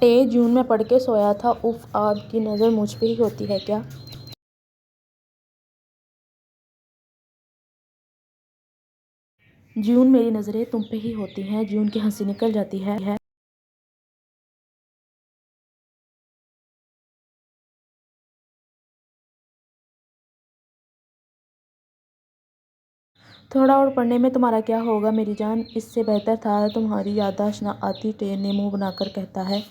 टे जून में पढ़ के सोया था, उफ आपकी नज़र मुझ पे ही होती है क्या? जून मेरी नज़रें तुम पे ही होती हैं, जून की हंसी निकल जाती है। थोड़ा और पढ़ने में तुम्हारा क्या होगा मेरी जान, इससे बेहतर था तुम्हारी याददाश्त न आती। टे ने मुंह बनाकर कहता है।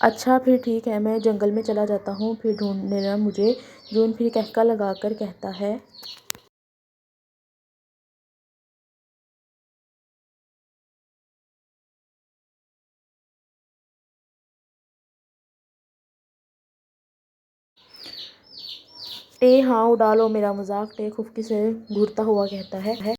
अच्छा फिर ठीक है, मैं जंगल में चला जाता हूँ, फिर ढूंढ लेना मुझे। जून फिर कहका लगाकर कहता है। टे हाँ उड़ा लो मेरा मजाक, टे खुफकी से घूरता हुआ कहता है।